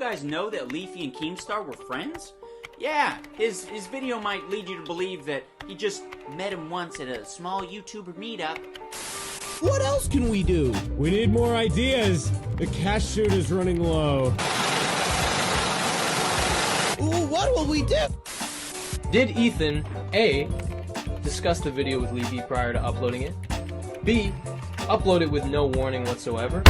guys know that Leafy and Keemstar were friends? Yeah, his video might lead you to believe that he just met him once at a small YouTuber meetup. What else can we do? We need more ideas. The cash chute is running low. Ooh, what will we do? Did Ethan, A, discuss the video with Leafy prior to uploading it? B, upload it with no warning whatsoever?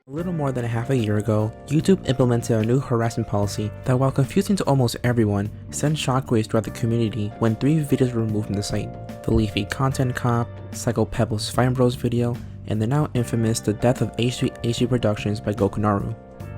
A little more than half a year ago, YouTube implemented a new harassment policy that, while confusing to almost everyone, sent shockwaves throughout the community when 3 videos were removed from the site: the Leafy Content Cop, Psycho Pebble's Fine Bros video, and the now infamous The Death of H3 Productions by Gokunaru.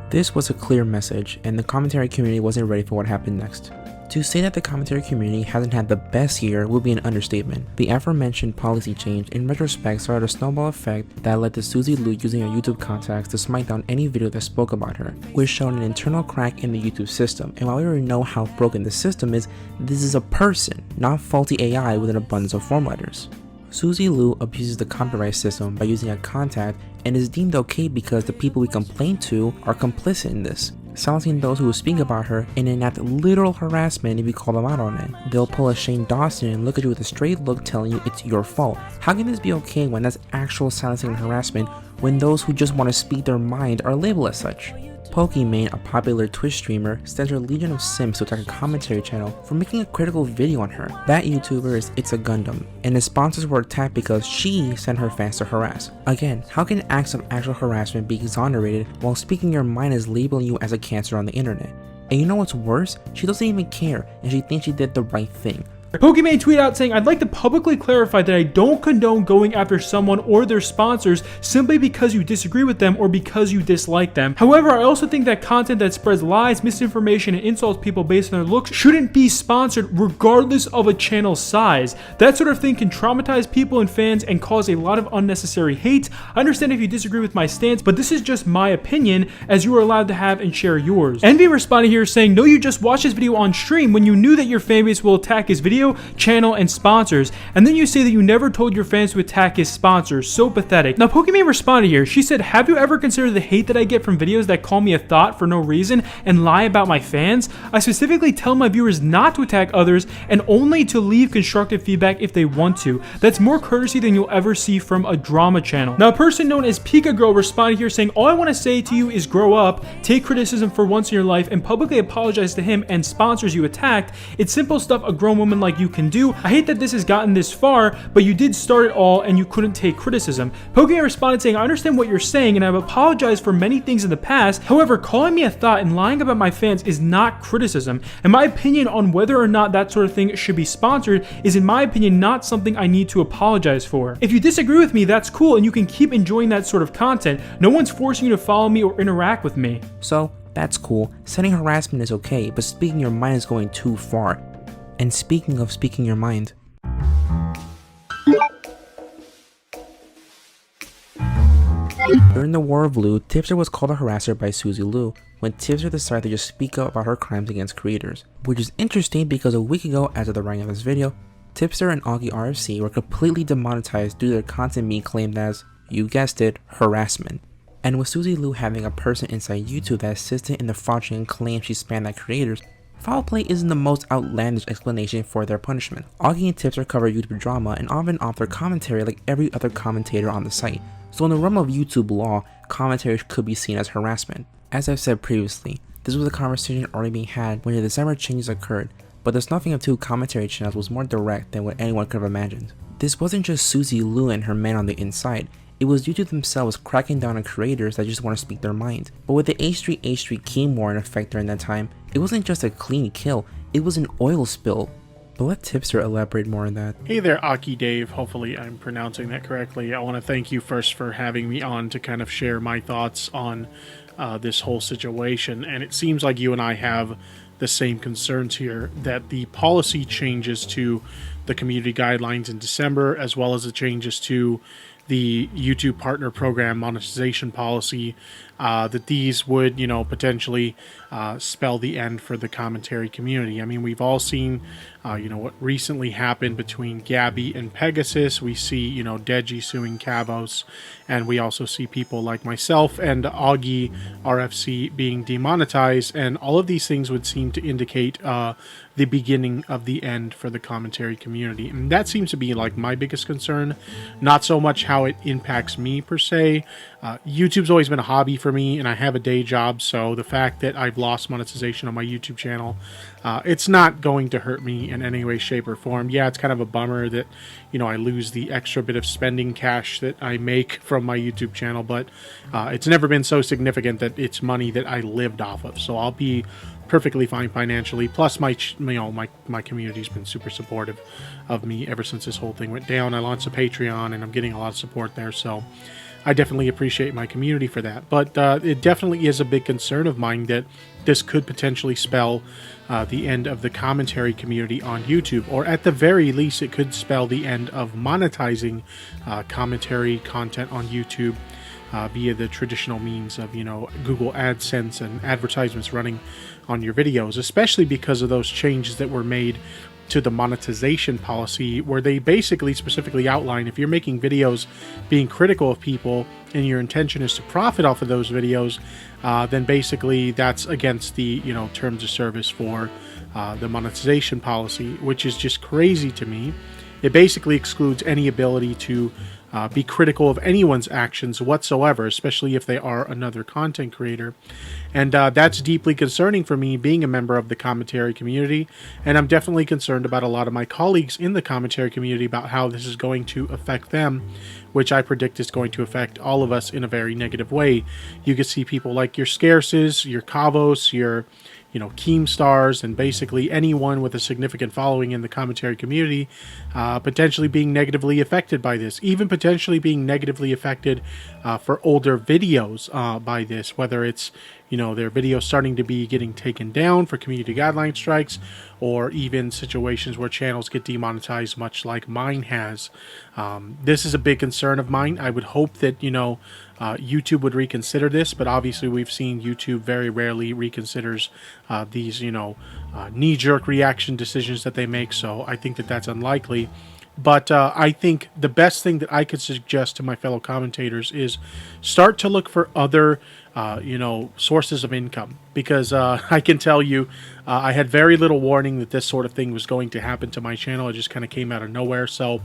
This was a clear message, and the commentary community wasn't ready for what happened next. To say that the commentary community hasn't had the best year would be an understatement. The aforementioned policy change in retrospect started a snowball effect that led to Suzy Lu using her YouTube contacts to smite down any video that spoke about her, which showed an internal crack in the YouTube system. And while we already know how broken the system is, this is a person, not faulty AI with an abundance of form letters. Suzy Lu abuses the copyright system by using a contact and is deemed okay because the people we complain to are complicit in this, silencing those who will speak about her and enact literal harassment if you call them out on it. They'll pull a Shane Dawson and look at you with a straight look telling you it's your fault. How can this be okay when that's actual silencing and harassment when those who just want to speak their mind are labeled as such? Pokimane, a popular Twitch streamer, sent her legion of simps to attack a commentary channel for making a critical video on her. That YouTuber is It's a Gundam, and his sponsors were attacked because she sent her fans to harass. Again, how can acts of actual harassment be exonerated while speaking your mind is labeling you as a cancer on the internet? And you know what's worse? She doesn't even care, and she thinks she did the right thing. Pokimane tweeted out saying, "I'd like to publicly clarify that I don't condone going after someone or their sponsors simply because you disagree with them or because you dislike them. However, I also think that content that spreads lies, misinformation, and insults people based on their looks shouldn't be sponsored regardless of a channel's size. That sort of thing can traumatize people and fans and cause a lot of unnecessary hate. I understand if you disagree with my stance, but this is just my opinion, as you are allowed to have and share yours." Envy responded here saying, "No, you just watched this video on stream when you knew that your fanbase will attack his video, channel, and sponsors, and then you say that you never told your fans to attack his sponsors. So pathetic." Now, Pokimane responded here. She said, "Have you ever considered the hate that I get from videos that call me a thought for no reason and lie about my fans? I specifically tell my viewers not to attack others and only to leave constructive feedback if they want to. That's more courtesy than you'll ever see from a drama channel." Now, a person known as Pika Girl responded here saying, "All I want to say to you is grow up, take criticism for once in your life, and publicly apologize to him and sponsors you attacked. It's simple stuff a grown woman like you can do. I hate that this has gotten this far, but you did start it all and you couldn't take criticism." Pokimane responded saying, "I understand what you're saying and I've apologized for many things in the past. However, calling me a thought and lying about my fans is not criticism. And my opinion on whether or not that sort of thing should be sponsored is, in my opinion, not something I need to apologize for. If you disagree with me, that's cool and you can keep enjoying that sort of content. No one's forcing you to follow me or interact with me." So, that's cool. Sending harassment is okay, but speaking your mind is going too far. And speaking of speaking your mind, during the War of Lu, Tipster was called a harasser by Suzy Lu when Tipster decided to just speak up about her crimes against creators. Which is interesting because a week ago, as of the writing of this video, Tipster and Augie RFC were completely demonetized due to their content being claimed as, you guessed it, harassment. And with Suzy Lu having a person inside YouTube that assisted in the fraudulent claims she spammed at creators, foul play isn't the most outlandish explanation for their punishment. Augie and Tipster cover YouTube drama and often offer commentary like every other commentator on the site, so in the realm of YouTube law, commentary could be seen as harassment. As I've said previously, this was a conversation already being had when the December changes occurred, but the snuffing of 2 commentary channels was more direct than what anyone could have imagined. This wasn't just Suzy Lu and her men on the inside, it was YouTube themselves cracking down on creators that just want to speak their mind. But with the H3 Keen War in effect during that time, it wasn't just a clean kill, it was an oil spill. But let Tipster elaborate more on that. Hey there, AkiDave. Hopefully I'm pronouncing that correctly. I want to thank you first for having me on to kind of share my thoughts on this whole situation. And it seems like you and I have the same concerns here, that the policy changes to the community guidelines in December, as well as the changes to the YouTube Partner Program monetization policy, that these would, potentially spell the end for the commentary community. I mean, we've all seen, what recently happened between Gabby and Pegasus. We see, Deji suing Kavos, and we also see people like myself and Augie RFC being demonetized, and all of these things would seem to indicate the beginning of the end for the commentary community. And that seems to be like my biggest concern, not so much how it impacts me per se. YouTube's always been a hobby for me, and I have a day job, so the fact that I've lost monetization on my YouTube channel, it's not going to hurt me in any way, shape, or form. Yeah, it's kind of a bummer that, I lose the extra bit of spending cash that I make from my YouTube channel, but it's never been so significant that it's money that I lived off of, so I'll be perfectly fine financially. Plus, my community's been super supportive of me ever since this whole thing went down. I launched a Patreon, and I'm getting a lot of support there, so I definitely appreciate my community for that. But it definitely is a big concern of mine that this could potentially spell the end of the commentary community on YouTube, or at the very least, it could spell the end of monetizing commentary content on YouTube via the traditional means of, Google AdSense and advertisements running on your videos, especially because of those changes that were made to the monetization policy, where they basically specifically outline if you're making videos being critical of people and your intention is to profit off of those videos, then basically that's against the terms of service for the monetization policy, which is just crazy to me. It basically excludes any ability to be critical of anyone's actions whatsoever, especially if they are another content creator. And that's deeply concerning for me, being a member of the commentary community. And I'm definitely concerned about a lot of my colleagues in the commentary community about how this is going to affect them, which I predict is going to affect all of us in a very negative way. You can see people like your Scarces, your Kavos, your Keemstars, and basically anyone with a significant following in the commentary community potentially being negatively affected by this, even potentially being negatively affected for older videos by this, whether it's their videos starting to be getting taken down for community guideline strikes, or even situations where channels get demonetized, much like mine has. This is a big concern of mine. I would hope that YouTube would reconsider this, but obviously we've seen YouTube very rarely reconsiders these knee-jerk reaction decisions that they make, so I think that that's unlikely. But I think the best thing that I could suggest to my fellow commentators is start to look for other sources of income, because I can tell you I had very little warning that this sort of thing was going to happen to my channel. It just kind of came out of nowhere. So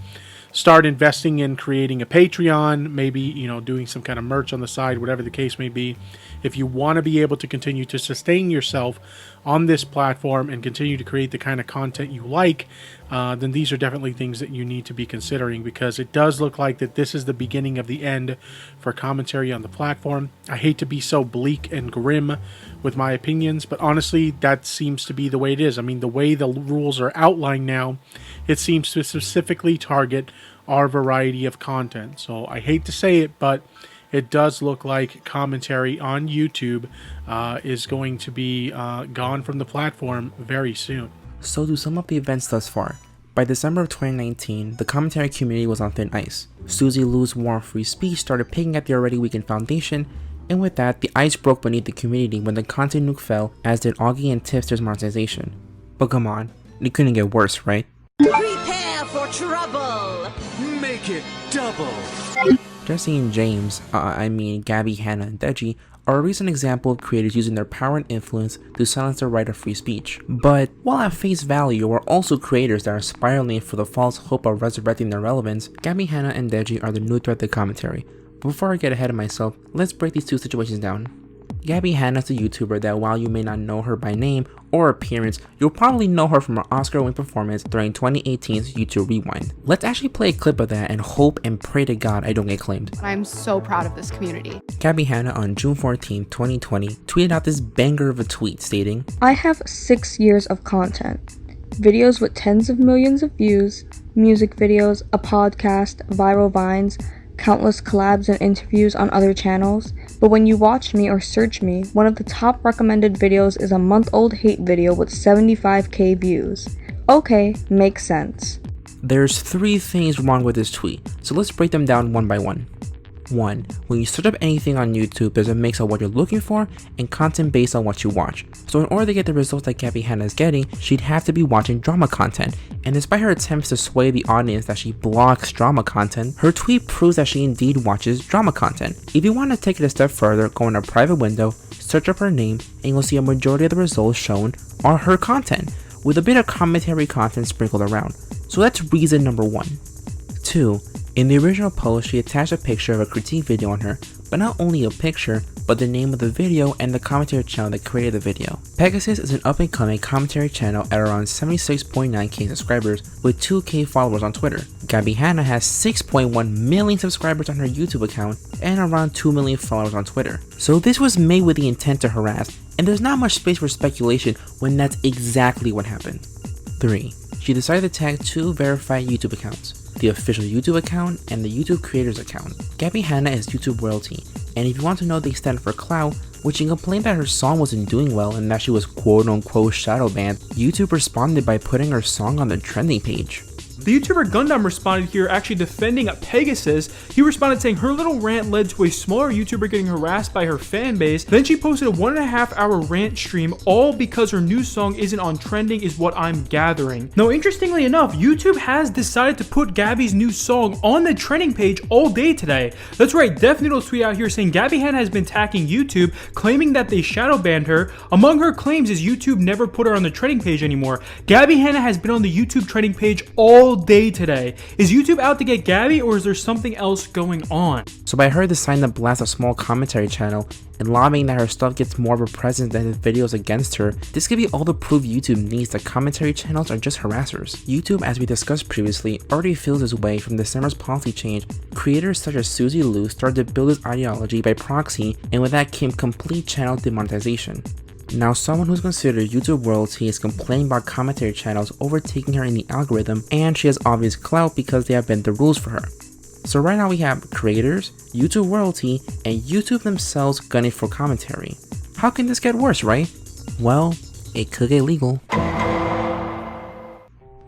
start investing in creating a Patreon, maybe doing some kind of merch on the side, whatever the case may be. If you want to be able to continue to sustain yourself on this platform and continue to create the kind of content you like, then these are definitely things that you need to be considering, because it does look like that this is the beginning of the end for commentary on the platform. I hate to be so bleak and grim with my opinions, but honestly, that seems to be the way it is. I mean, the way the rules are outlined now, it seems to specifically target our variety of content. So I hate to say it, but it does look like commentary on YouTube is going to be gone from the platform very soon. So to sum up the events thus far, by December of 2019, the commentary community was on thin ice. Susie Liu's war on free speech started picking at the already weakened foundation, and with that, the ice broke beneath the community when the content nuke fell, as did Augie and Tipster's monetization. But come on, it couldn't get worse, right? Prepare for trouble! Make it double. Jesse and James, Gabby, Hannah, and Deji, are a recent example of creators using their power and influence to silence the right of free speech. But while at face value are also creators that are spiraling for the false hope of resurrecting their relevance, Gabby, Hannah, and Deji are the new threat to commentary. But before I get ahead of myself, let's break these two situations down. Gabby Hannah is a YouTuber that, while you may not know her by name or appearance, you'll probably know her from her Oscar-winning performance during 2018's YouTube Rewind. Let's actually play a clip of that and hope and pray to God I don't get claimed. I'm so proud of this community. Gabby Hannah on June 14, 2020 tweeted out this banger of a tweet stating, I have 6 years of content. Videos with tens of millions of views, music videos, a podcast, viral vines, countless collabs and interviews on other channels, but when you watch me or search me, one of the top recommended videos is a month-old hate video with 75k views. Okay, makes sense. There's 3 things wrong with this tweet, so let's break them down one by one. 1. When you search up anything on YouTube, there's a mix of what you're looking for and content based on what you watch. So in order to get the results that Gabby Hanna is getting, she'd have to be watching drama content. And despite her attempts to sway the audience that she blocks drama content, her tweet proves that she indeed watches drama content. If you want to take it a step further, go in a private window, search up her name, and you'll see a majority of the results shown are her content, with a bit of commentary content sprinkled around. So that's reason number 1. 2. In the original post, she attached a picture of a critique video on her, but not only a picture, but the name of the video and the commentary channel that created the video. Pegasus is an up-and-coming commentary channel at around 76.9k subscribers with 2k followers on Twitter. Gabby Hanna has 6.1 million subscribers on her YouTube account and around 2 million followers on Twitter. So this was made with the intent to harass, and there's not much space for speculation when that's exactly what happened. 3. She decided to tag 2 verified YouTube accounts, the official YouTube account and the YouTube creators account. Gabby Hanna is YouTube royalty, and if you want to know the extent of her clout, when she complained that her song wasn't doing well and that she was quote-unquote shadow banned, YouTube responded by putting her song on the trending page. The YouTuber Gundam responded here actually defending Pegasus. He responded saying her little rant led to a smaller YouTuber getting harassed by her fan base. Then she posted a 1.5 hour rant stream, all because her new song isn't on trending is what I'm gathering. Now interestingly enough, YouTube has decided to put Gabby's new song on the trending page all day today. That's right, Def Noodles tweet out here saying Gabby Hanna has been attacking YouTube, claiming that they shadow banned her. Among her claims is YouTube never put her on the trending page anymore. Gabby Hanna has been on the YouTube trending page all day today. Is YouTube out to get Gabby, or is there something else going on? So by her deciding to blast a small commentary channel and lobbying that her stuff gets more of a presence than the videos against her, this could be all the proof YouTube needs that commentary channels are just harassers. YouTube, as we discussed previously, already feels this way from this summer's policy change. Creators such as Suzy Liu started to build this ideology by proxy, and with that came complete channel demonetization. Now someone who's considered YouTube royalty is complaining about commentary channels overtaking her in the algorithm, and she has obvious clout because they have bent the rules for her. So right now we have creators, YouTube royalty, and YouTube themselves gunning for commentary. How can this get worse, right? Well, it could get legal.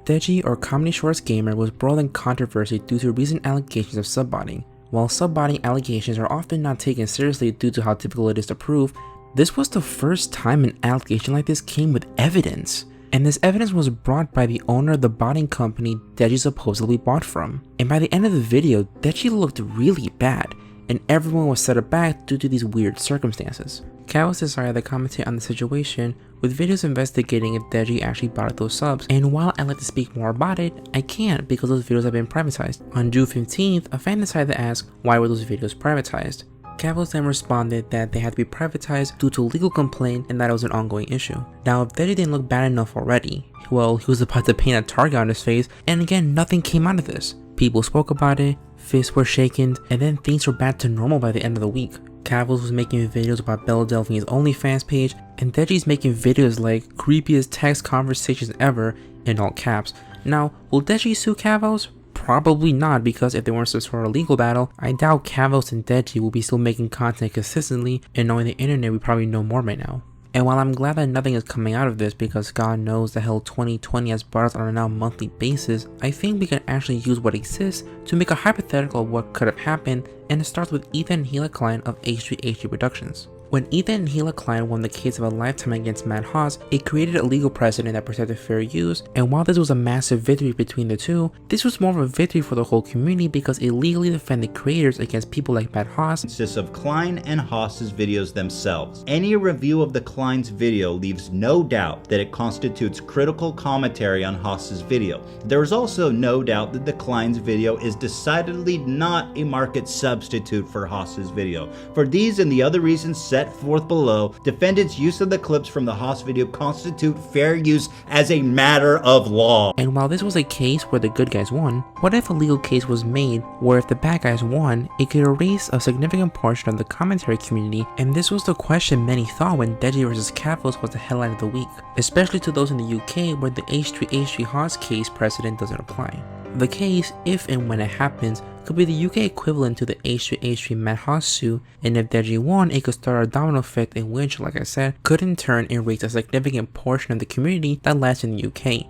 Deji, or Comedy Shorts Gamer, was brought in controversy due to recent allegations of subbotting. While subbotting allegations are often not taken seriously due to how difficult it is to prove, this was the first time an allegation like this came with evidence. And this evidence was brought by the owner of the botting company Deji supposedly bought from. And by the end of the video, Deji looked really bad, and everyone was set aback due to these weird circumstances. Chaos decided to commentate on the situation, with videos investigating if Deji actually bought those subs, and while I'd like to speak more about it, I can't because those videos have been privatized. On June 15th, a fan decided to ask why were those videos privatized. Cavos then responded that they had to be privatized due to a legal complaint and that it was an ongoing issue. Now, if Deji didn't look bad enough already, well, he was about to paint a target on his face, and again, nothing came out of this. People spoke about it, fists were shaken, and then things were back to normal by the end of the week. Cavos was making videos about Bella Delphine's OnlyFans page, and Deji's making videos like creepiest text conversations ever in all caps. Now, will Deji sue Cavos? Probably not, because if they weren't to start a legal battle, I doubt Cavos and Deji will be still making content consistently, and knowing the internet, we probably know more by now. And while I'm glad that nothing is coming out of this because God knows the hell 2020 has brought us on a now monthly basis, I think we can actually use what exists to make a hypothetical of what could have happened, and it starts with Ethan and Hila Klein of H3H3 Productions. When Ethan and Hila Klein won the case of a lifetime against Matt Haas, it created a legal precedent that protected fair use, and while this was a massive victory between the two, this was more of a victory for the whole community because it legally defended creators against people like Matt Haas. Consists of Klein and Haas's videos themselves. Any review of the Klein's video leaves no doubt that it constitutes critical commentary on Haas's video. There is also no doubt that the Klein's video is decidedly not a market substitute for Haas's video. For these and the other reasons set forth below, defendants' use of the clips from the Haas video constitute fair use as a matter of law. And while this was a case where the good guys won, what if a legal case was made where if the bad guys won, it could erase a significant portion of the commentary community? And this was the question many thought when Deji vs. Cavos was the headline of the week, especially to those in the UK where the H3H3 Haas case precedent doesn't apply. The case, if and when it happens, could be the UK equivalent to the H3H3 Matt Haas suit, and if Deji won, it could start a domino effect in which, like I said, could in turn erase a significant portion of the community that lies in the UK.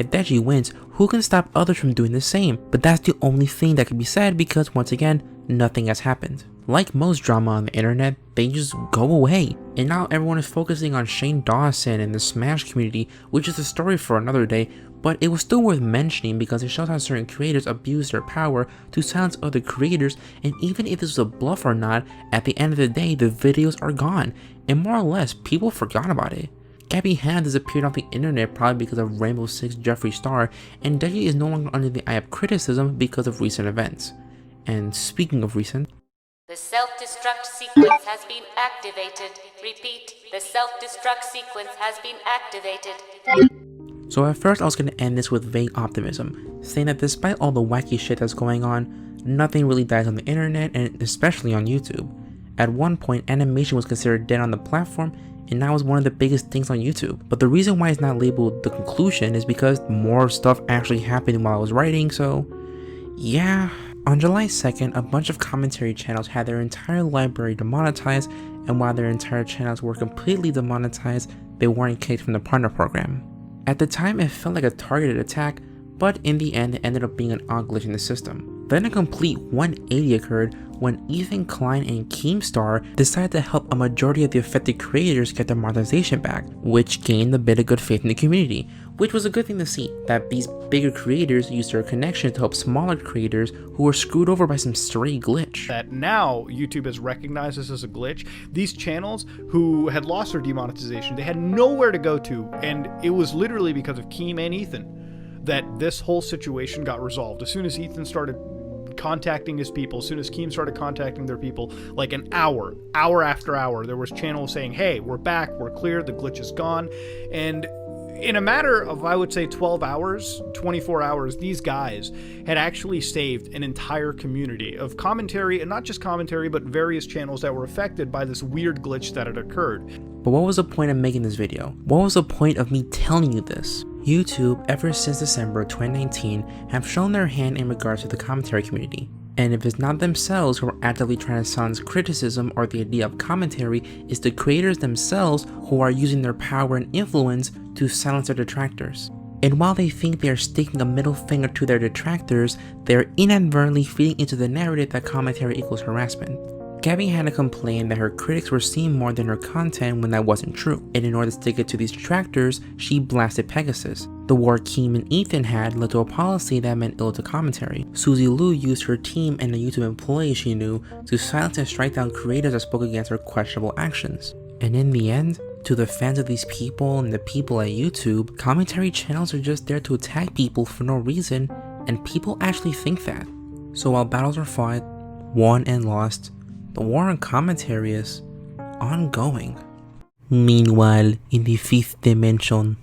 If Deji wins, who can stop others from doing the same? But that's the only thing that can be said because once again, nothing has happened. Like most drama on the internet, they just go away. And now everyone is focusing on Shane Dawson and the Smash community, which is a story for another day, but it was still worth mentioning because it shows how certain creators abuse their power to silence other creators, and even if this was a bluff or not, at the end of the day, the videos are gone, and more or less, people forgot about it. Gabby Hanna disappeared off the internet probably because of Rainbow Six Jeffree Star, and Deji is no longer under the eye of criticism because of recent events. And speaking of recent, the self-destruct sequence has been activated. Repeat, the self-destruct sequence has been activated. So at first I was going to end this with vague optimism, saying that despite all the wacky shit that's going on, nothing really dies on the internet and especially on YouTube. At one point, animation was considered dead on the platform, and now is one of the biggest things on YouTube. But the reason why it's not labeled the conclusion is because more stuff actually happened while I was writing, so yeah. On July 2nd, a bunch of commentary channels had their entire library demonetized, and while their entire channels were completely demonetized, they weren't kicked from the partner program. At the time, it felt like a targeted attack, but in the end, it ended up being an odd glitch in the system. Then a complete 180 occurred when Ethan Klein and Keemstar decided to help a majority of the affected creators get their monetization back, which gained a bit of good faith in the community, which was a good thing to see, that these bigger creators used their connection to help smaller creators who were screwed over by some stray glitch. That now YouTube has recognized this as a glitch. These channels who had lost their demonetization, they had nowhere to go to, and it was literally because of Keem and Ethan that this whole situation got resolved. As soon as Ethan started contacting his people, as soon as Keem started contacting their people, like an hour after hour, there was channels saying, hey, we're back, we're clear, the glitch is gone. And in a matter of, I would say, 12 hours, 24 hours, these guys had actually saved an entire community of commentary, and not just commentary, but various channels that were affected by this weird glitch that had occurred. But what was the point of making this video? What was the point of me telling you this? YouTube, ever since December 2019, have shown their hand in regards to the commentary community. And if it's not themselves who are actively trying to silence criticism or the idea of commentary, it's the creators themselves who are using their power and influence to silence their detractors. And while they think they are sticking a middle finger to their detractors, they are inadvertently feeding into the narrative that commentary equals harassment. Gabby Hanna complained that her critics were seeing more than her content when that wasn't true, and in order to stick it to these detractors, she blasted Pegasus. The war Keem and Ethan had led to a policy that meant ill to commentary. Suzy Liu used her team and a YouTube employee she knew to silence and strike down creators that spoke against her questionable actions. And in the end, to the fans of these people and the people at YouTube, commentary channels are just there to attack people for no reason, and people actually think that. So while battles are fought, won and lost, the war on commentary is ongoing. Meanwhile, in the fifth dimension,